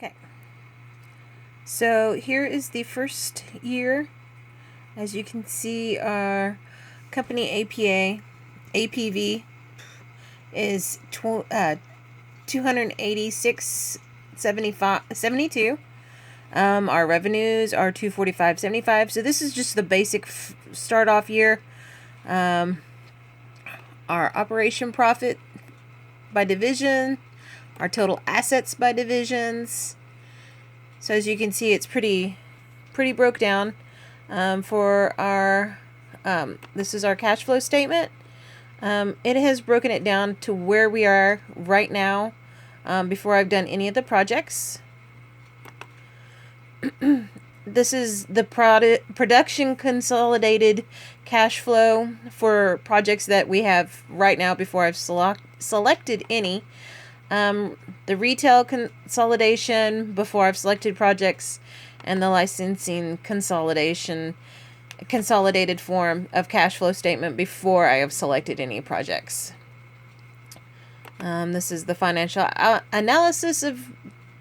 Okay, so here is the first year. As you can see, our company APV is 286.72. Our revenues are 245.75. So this is just the basic start off year. Our operation profit by division, our total assets by divisions. So as you can see, it's pretty broke down. For our this is our cash flow statement. It has broken it down to where we are right now, before I've done any of the projects. This is the production consolidated cash flow for projects that we have right now before I've selected any. The retail consolidation before I've selected projects, and the licensing consolidated form of cash flow statement before I have selected any projects. This is the financial analysis of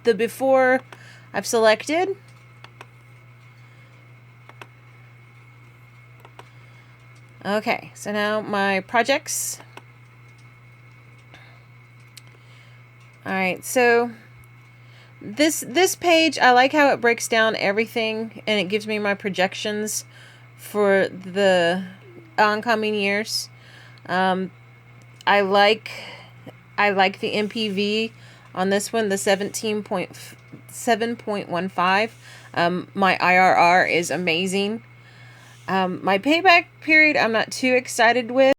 the before I've selected. Okay, so now my projects. Alright, so this page, I like how it breaks down everything and it gives me my projections for the oncoming years. I like the MPV on this one, the 17.7.15. My IRR is amazing. My payback period, I'm not too excited with.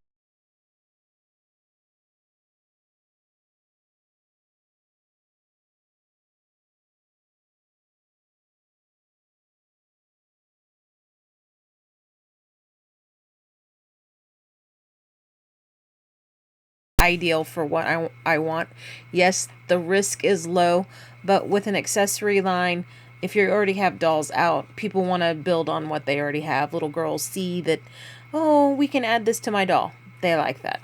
Ideal for what I want. Yes, the risk is low, but with an accessory line, if you already have dolls out, people want to build on what they already have. Little girls see that, oh, we can add this to my doll. They like that.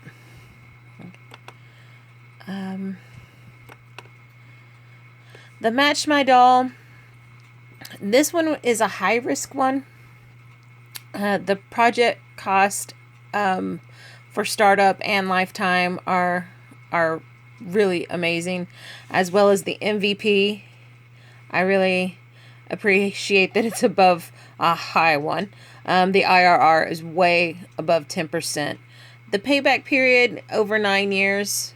The Match My Doll. This one is a high risk one. The project cost for startup and lifetime are really amazing, as well as the MVP. I really appreciate that it's above a high one. The IRR is way above 10%. The payback period over 9 years.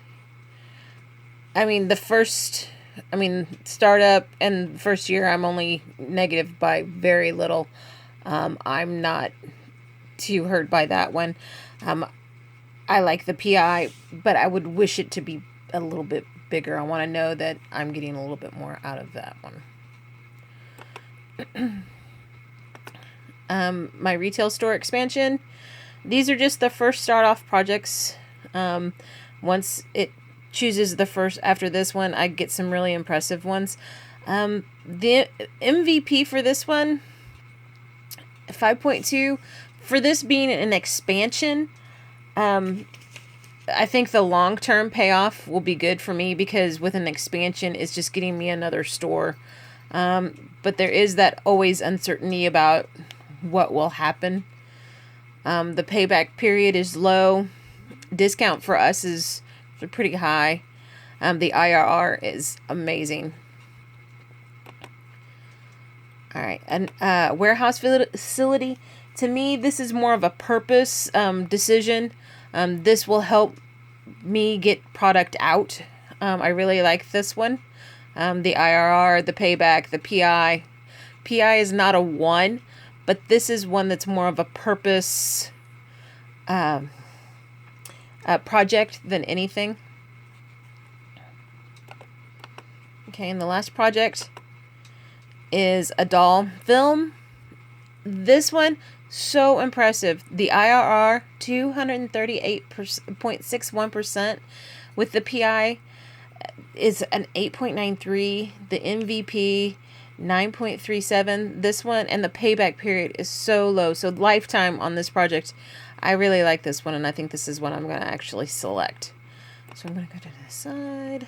Startup and first year, I'm only negative by very little. I'm not too hurt by that one. I like the PI, but I would wish it to be a little bit bigger. I want to know that I'm getting a little bit more out of that one. My retail store expansion. These are just the first start off projects. Once it chooses the first after this one, I get some really impressive ones. The MVP for this one, 5.2. For this being an expansion, I think the long-term payoff will be good for me, because with an expansion, it's just getting me another store. But there is that always uncertainty about what will happen. The payback period is low. Discount for us is pretty high. The IRR is amazing. All right, and warehouse facility. To me, this is more of a purpose decision. This will help me get product out. I really like this one. The IRR, the payback, the PI. PI is not a 1, but this is one that's more of a purpose project than anything. Okay, and the last project is a doll film. This one, so impressive. The IRR, 238.61%. With the PI, is an 8.93. The MVP, 9.37. This one, and the payback period is so low. So lifetime on this project, I really like this one, and I think this is what I'm going to actually select. So I'm going to go to the side.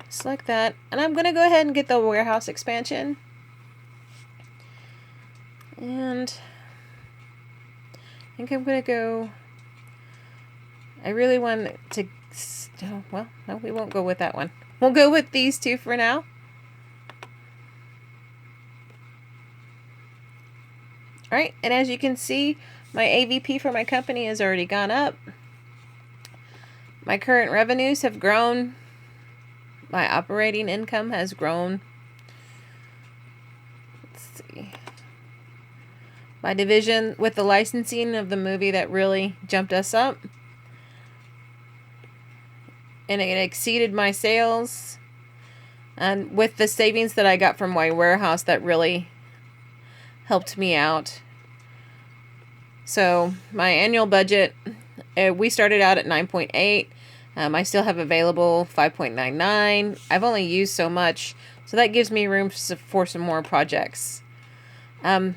select that, and I'm going to go ahead and get the warehouse expansion. And I think I'm going to go, I really want to, well, no, we won't go with that one. We'll go with these two for now. All right, and as you can see, my AVP for my company has already gone up. My current revenues have grown. My operating income has grown. Let's see. My division with the licensing of the movie that really jumped us up. And it exceeded my sales. And with the savings that I got from my warehouse, that really helped me out. So my annual budget, we started out at 9.8. I still have available 5.99. I've only used so much, so that gives me room for some more projects. I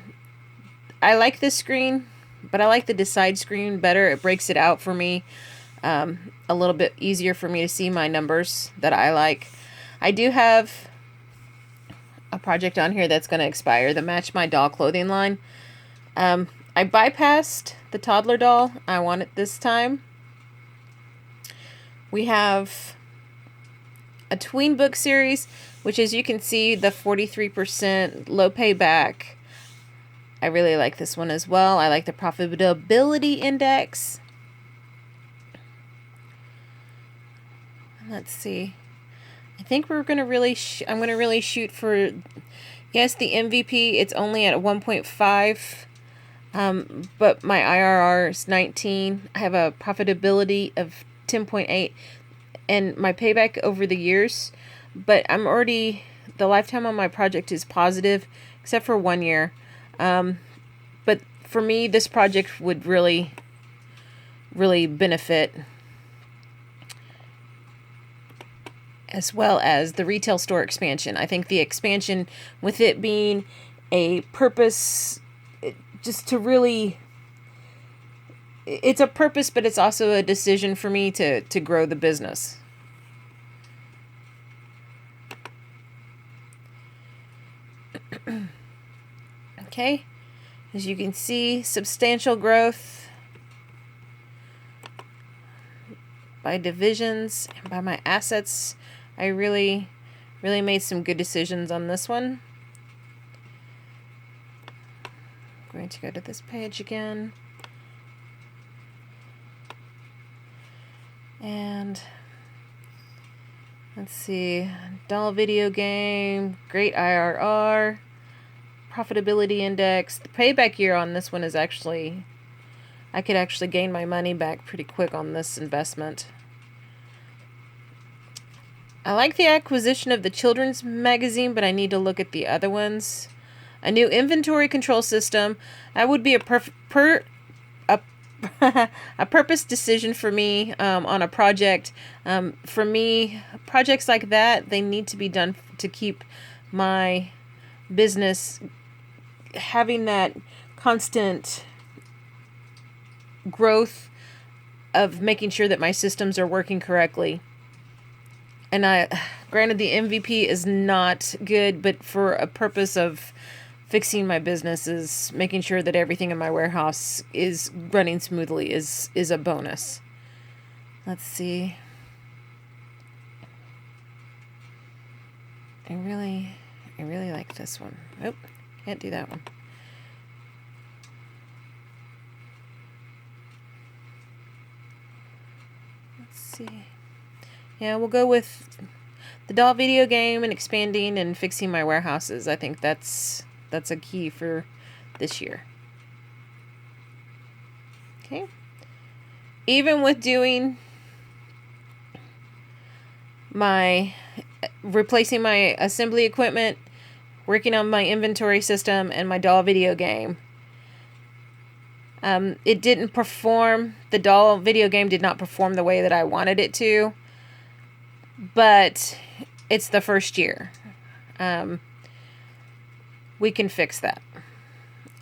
like this screen, but I like the decide screen better. It breaks it out for me a little bit easier for me to see my numbers that I like. I do have a project on here that's going to expire, the Match My Doll clothing line. I bypassed the toddler doll. I want it this time. We have a tween book series, which, as you can see, the 43% low payback. I really like this one as well. I like the profitability index. Let's see. I think we're going to really, I'm going to really shoot for, yes, the MVP. It's only at a 1.5, but my IRR is 19. I have a profitability of 10.8 and my payback over the years, but I'm already, the lifetime on my project is positive except for 1 year. But for me, this project would really benefit, as well as the retail store expansion. I think the expansion, with it being a purpose, just to really, it's a purpose, but it's also a decision for me to grow the business. Okay, as you can see, substantial growth by divisions and by my assets. I really made some good decisions on this one. I'm going to go to this page again. And let's see, doll video game, great IRR, profitability index. The payback year on this one is actually, I could actually gain my money back pretty quick on this investment. I like the acquisition of the children's magazine, but I need to look at the other ones. A new inventory control system. That would be a a purpose decision for me on a project. For me, projects like that, they need to be done to keep my business having that constant growth of making sure that my systems are working correctly. And granted, the MVP is not good, but for a purpose of fixing my business, is making sure that everything in my warehouse is running smoothly is a bonus. Let's see. I really like this one. Oh, can't do that one. Let's see. Yeah, we'll go with the doll video game and expanding and fixing my warehouses. I think that's a key for this year. Okay. Even with doing replacing my assembly equipment, working on my inventory system and my doll video game, it didn't perform. The doll video game did not perform the way that I wanted it to. But it's the first year. We can fix that.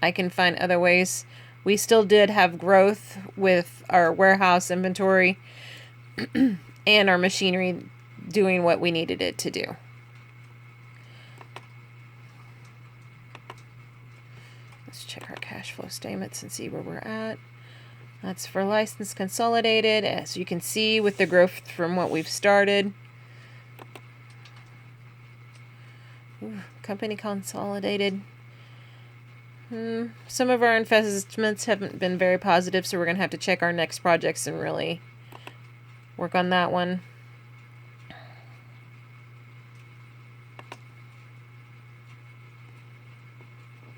I can find other ways. We still did have growth with our warehouse inventory and our machinery doing what we needed it to do. Let's check our cash flow statements and see where we're at. That's for license consolidated. As you can see with the growth from what we've started. Ooh, company consolidated. Some of our investments haven't been very positive, so we're going to have to check our next projects and really work on that one.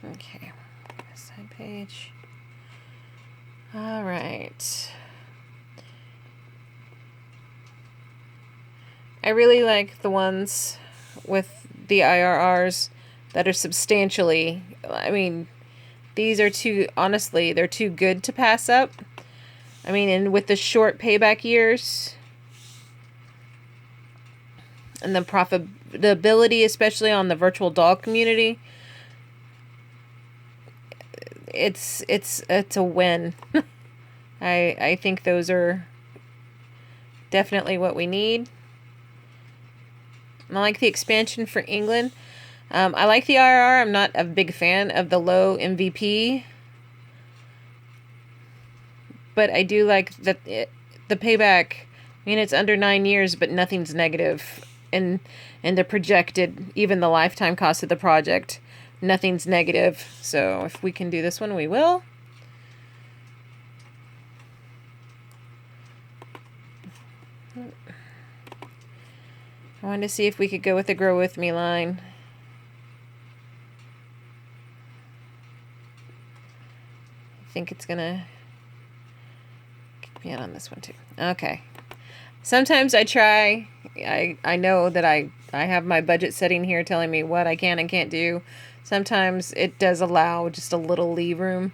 Okay, side page. All right. I really like the ones with the IRRs that are substantially, I mean, these are too, honestly, they're too good to pass up. I mean, and with the short payback years and the profitability, especially on the virtual doll community, it's a win. I think those are definitely what we need. I like the expansion for England. I like the IRR. I'm not a big fan of the low MVP. But I do like that the payback. I mean, it's under 9 years, but nothing's negative. And the projected, even the lifetime cost of the project, nothing's negative. So if we can do this one, we will. I wanted to see if we could go with the Grow With Me line. I think it's gonna kick me out on this one too. Okay. Sometimes I try. I know that I have my budget setting here telling me what I can and can't do. Sometimes it does allow just a little leave room.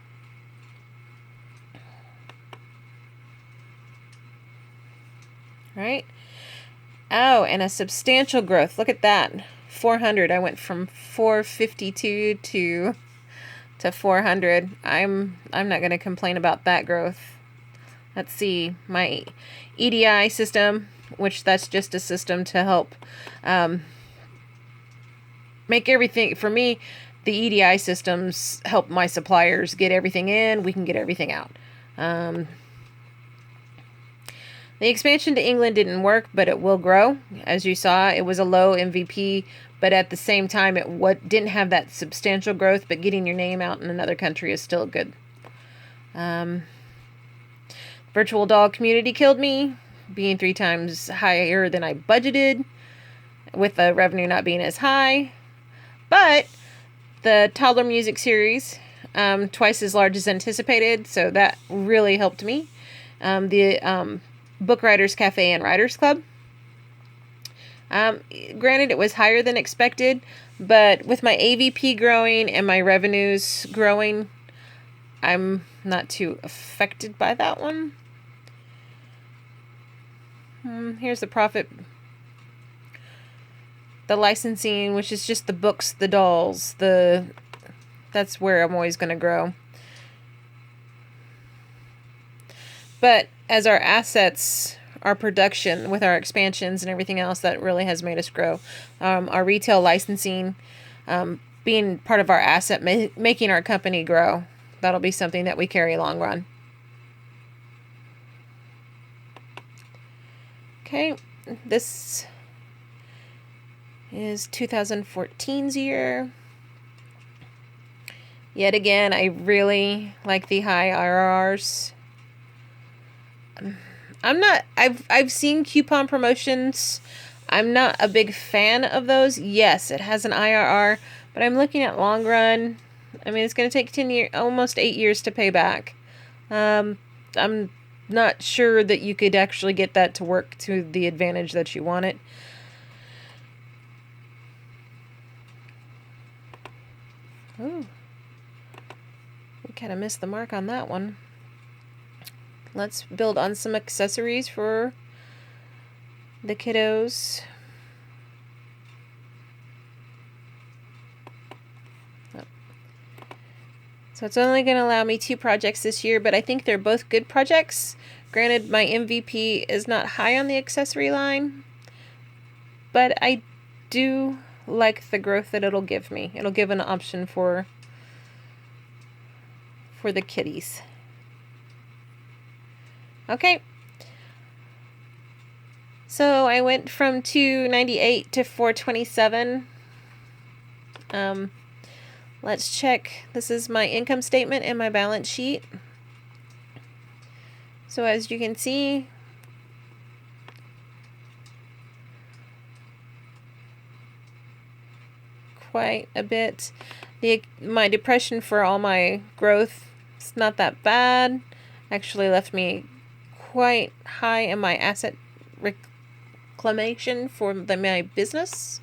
Right? Oh, and a substantial growth. Look at that. 400. I went from 452 to 400. I'm not going to complain about that growth. Let's see. My EDI system, which that's just a system to help make everything, for me, the EDI systems help my suppliers get everything in. We can get everything out. The expansion to England didn't work, but it will grow. As you saw, it was a low MVP, but at the same time, it didn't have that substantial growth, but getting your name out in another country is still good. Virtual doll community killed me, being 3 times higher than I budgeted, with the revenue not being as high. But the toddler music series, twice as large as anticipated, so that really helped me. The Book Writers Cafe and Writers Club. Granted, it was higher than expected, but with my AVP growing and my revenues growing, I'm not too affected by that one. Here's the profit. The licensing, which is just the books, the dolls, that's where I'm always going to grow. But as our assets, our production with our expansions and everything else, that really has made us grow. Our retail licensing, being part of our asset, making our company grow. That'll be something that we carry long run. Okay, this is 2014's year. Yet again, I really like the high IRRs. I've seen coupon promotions. I'm not a big fan of those. Yes, it has an IRR, but I'm looking at long run. I mean, it's going to take 10 years, almost 8 years to pay back. I'm not sure that you could actually get that to work to the advantage that you want it. Ooh. We kind of missed the mark on that one. Let's build on some accessories for the kiddos. So it's only going to allow me 2 projects this year, but I think they're both good projects. Granted, my MVP is not high on the accessory line, but I do like the growth that it'll give me. It'll give an option for the kitties. Okay. So I went from 298 to 427. Let's check. This is my income statement and my balance sheet. So as you can see, quite a bit. My depression for all my growth, it's not that bad. Actually left me quite high in my asset reclamation for my business.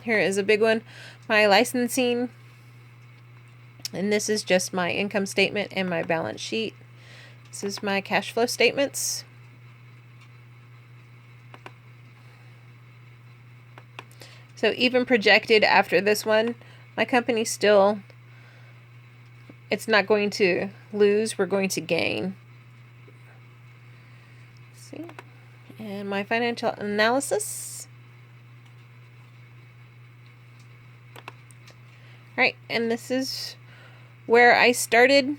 Here is a big one. My licensing. And this is just my income statement and my balance sheet. This is my cash flow statements. So even projected after this one, my company still, it's not going to lose, we're going to gain. Let's see. And my financial analysis. All right, and this is where I started.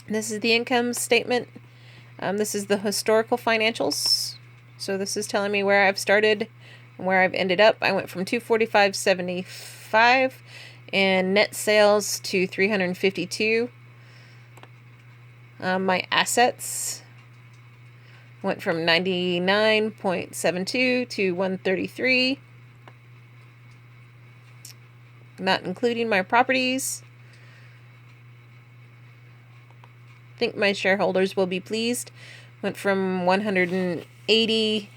This is the income statement. This is the historical financials. So this is telling me where I've started and where I've ended up. I went from 245.75 in net sales to 352. My assets went from 99.72 to 133, not including my properties. I think my shareholders will be pleased. Went from 180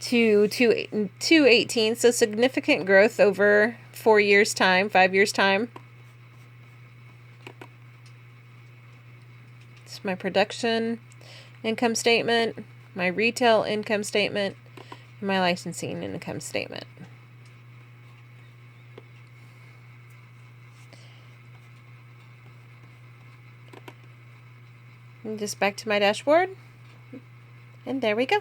to 218, so significant growth over 4 years' time, 5 years' time. It's my production income statement, my retail income statement, and my licensing income statement. And just back to my dashboard, and there we go.